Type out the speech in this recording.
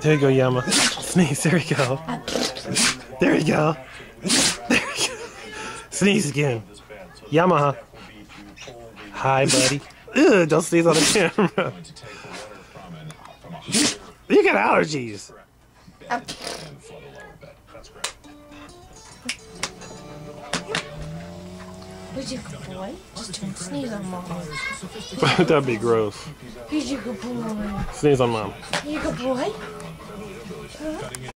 There you go, Yama. Sneeze, there you go. There you go. There you go. Sneeze again. Yamaha. Hi, buddy. Ugh, don't sneeze on the camera. You got allergies. Who's your good boy? Just don't sneeze on mom. That'd be gross. Who's your good boy? Sneeze on mom. You good boy? Huh?